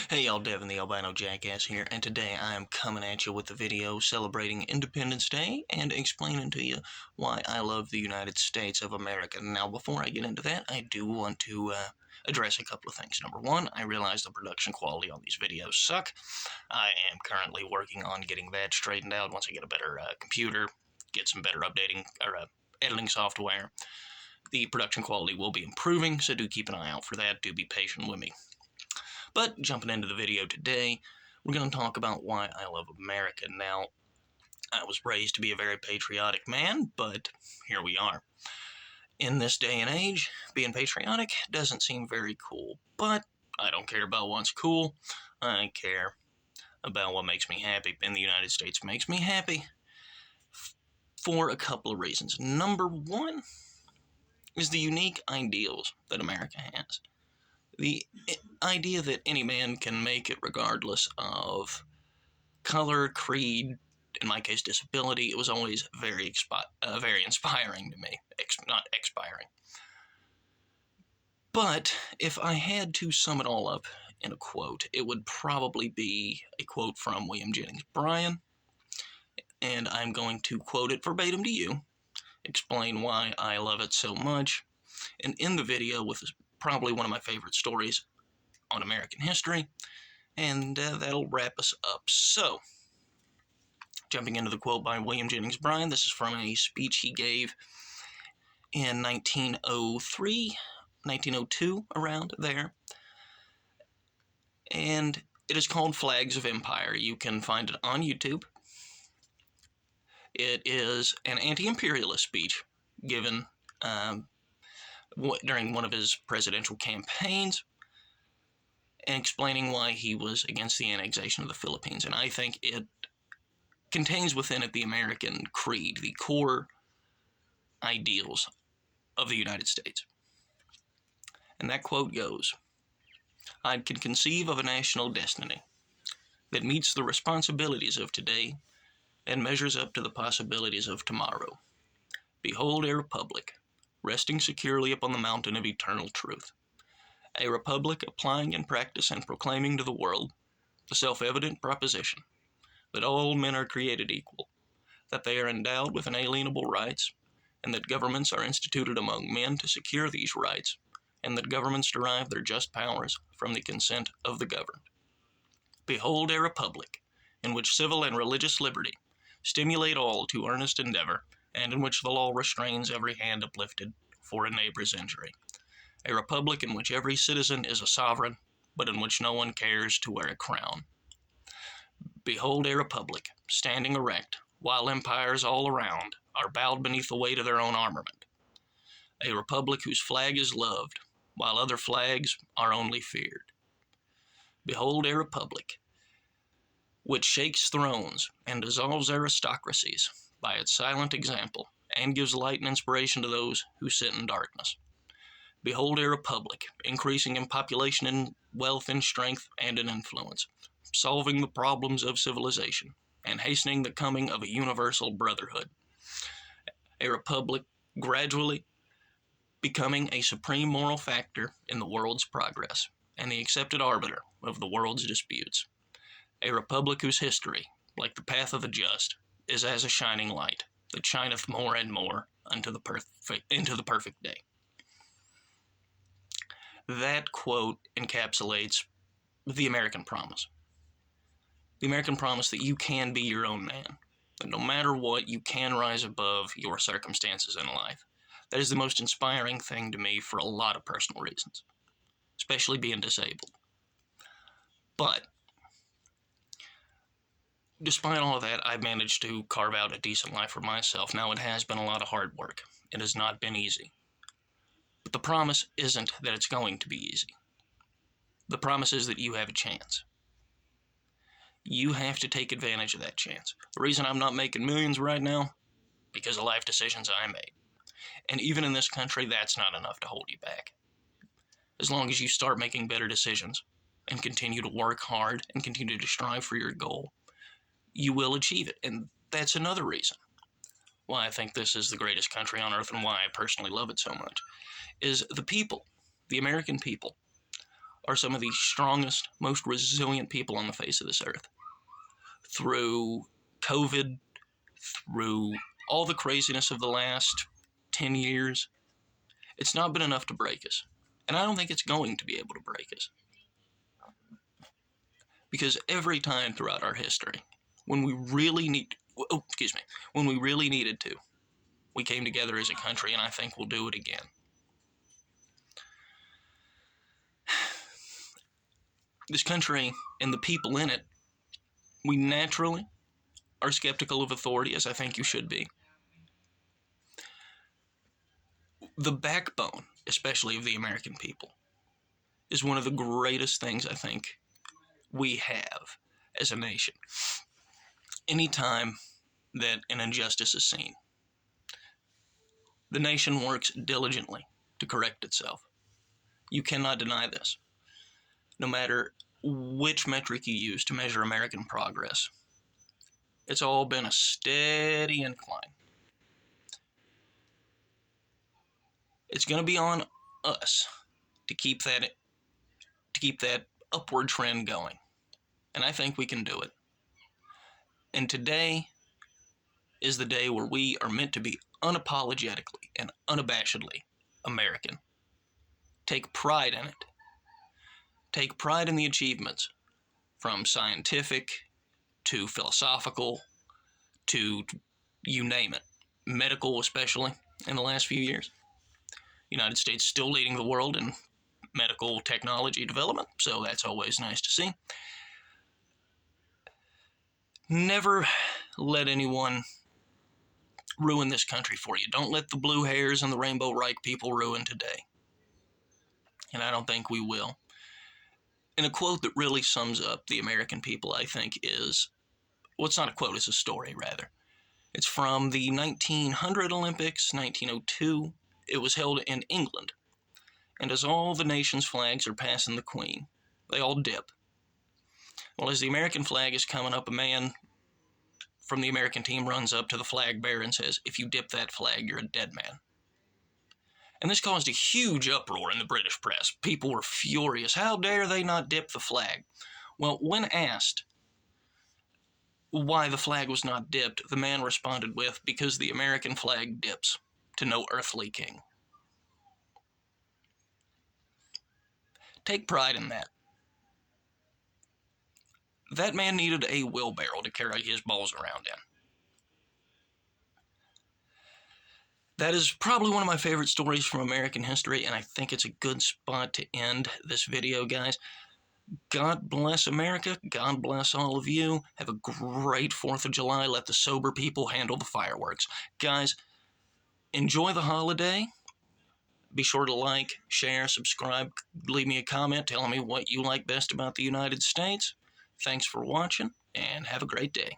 Hey y'all, Devin the Albino Jackass here, and today I am coming at you with a video celebrating Independence Day and explaining to you why I love the United States of America. Now, before I get into that, I do want to address a couple of things. Number one, I realize the production quality on these videos suck. I am currently working on getting that straightened out. Once I get a better computer, get some better updating or editing software, the production quality will be improving, so do keep an eye out for that. Do be patient with me. But jumping into the video today, we're going to talk about why I love America. Now, I was raised to be a very patriotic man, but here we are. In this day and age, being patriotic doesn't seem very cool, but I don't care about what's cool. I care about what makes me happy, and the United States makes me happy for a couple of reasons. Number one is the unique ideals that America has. The idea that any man can make it regardless of color, creed, in my case disability, it was always very inspiring to me. Not expiring. But if I had to sum it all up in a quote, it would probably be a quote from William Jennings Bryan, and I'm going to quote it verbatim to you, explain why I love it so much, and end the video with probably one of my favorite stories on American history, and that'll wrap us up. So, jumping into the quote by William Jennings Bryan, this is from a speech he gave in 1903, 1902, around there, and it is called Flags of Empire. You can find it on YouTube. It is an anti-imperialist speech given during one of his presidential campaigns, and explaining why he was against the annexation of the Philippines. And I think it contains within it the American creed, the core ideals of the United States. And that quote goes, "I can conceive of a national destiny that meets the responsibilities of today and measures up to the possibilities of tomorrow. Behold a republic, resting securely upon the mountain of eternal truth. A republic applying in practice and proclaiming to the world the self-evident proposition that all men are created equal, that they are endowed with inalienable rights, and that governments are instituted among men to secure these rights, and that governments derive their just powers from the consent of the governed. Behold a republic in which civil and religious liberty stimulate all to earnest endeavor, and in which the law restrains every hand uplifted for a neighbor's injury. A republic in which every citizen is a sovereign, but in which no one cares to wear a crown. Behold a republic standing erect, while empires all around are bowed beneath the weight of their own armament. A republic whose flag is loved, while other flags are only feared. Behold a republic which shakes thrones and dissolves aristocracies by its silent example, and gives light and inspiration to those who sit in darkness. Behold a republic increasing in population, in wealth, in strength, and in influence, solving the problems of civilization, and hastening the coming of a universal brotherhood. A republic gradually becoming a supreme moral factor in the world's progress, and the accepted arbiter of the world's disputes. A republic whose history, like the path of the just, is as a shining light that shineth more and more into the perfect day." That quote encapsulates the American promise. The American promise that you can be your own man, that no matter what, you can rise above your circumstances in life. That is the most inspiring thing to me for a lot of personal reasons, especially being disabled. But despite all of that, I've managed to carve out a decent life for myself. Now, it has been a lot of hard work. It has not been easy. But the promise isn't that it's going to be easy. The promise is that you have a chance. You have to take advantage of that chance. The reason I'm not making millions right now, because of life decisions I made. And even in this country, that's not enough to hold you back. As long as you start making better decisions and continue to work hard and continue to strive for your goal, you will achieve it. And that's another reason why I think this is the greatest country on earth, and why I personally love it so much, is the people, the American people, are some of the strongest, most resilient people on the face of this earth. Through COVID, through all the craziness of the last 10 years, it's not been enough to break us. And I don't think it's going to be able to break us. Because every time throughout our history, when we really when we really needed to, we came together as a country, and I think we'll do it again. This country and the people in it, we naturally are skeptical of authority, as I think you should be. The backbone, especially of the American people, is one of the greatest things I think we have as a nation. Anytime that an injustice is seen, the nation works diligently to correct itself. You cannot deny this. No matter which metric you use to measure American progress, it's all been a steady incline. It's going to be on us to keep that upward trend going. And I think we can do it. And today is the day where we are meant to be unapologetically and unabashedly American. Take pride in it. Take pride in the achievements, from scientific to philosophical to you name it, medical especially in the last few years. The United States still leading the world in medical technology development, so that's always nice to see. Never let anyone ruin this country for you. Don't let the blue hairs and the rainbow Reich people ruin today. And I don't think we will. And a quote that really sums up the American people, I think, is, well, it's not a quote, it's a story, rather. It's from the 1900 Olympics, 1902. It was held in England. And as all the nation's flags are passing the Queen, they all dip. Well, as the American flag is coming up, a man from the American team runs up to the flag bearer and says, "If you dip that flag, you're a dead man." And this caused a huge uproar in the British press. People were furious. How dare they not dip the flag? Well, when asked why the flag was not dipped, the man responded with, "Because the American flag dips to no earthly king." Take pride in that. That man needed a wheelbarrow to carry his balls around in. That is probably one of my favorite stories from American history, and I think it's a good spot to end this video, guys. God bless America. God bless all of you. Have a great 4th of July. Let the sober people handle the fireworks. Guys, enjoy the holiday. Be sure to like, share, subscribe, leave me a comment telling me what you like best about the United States. Thanks for watching, and have a great day.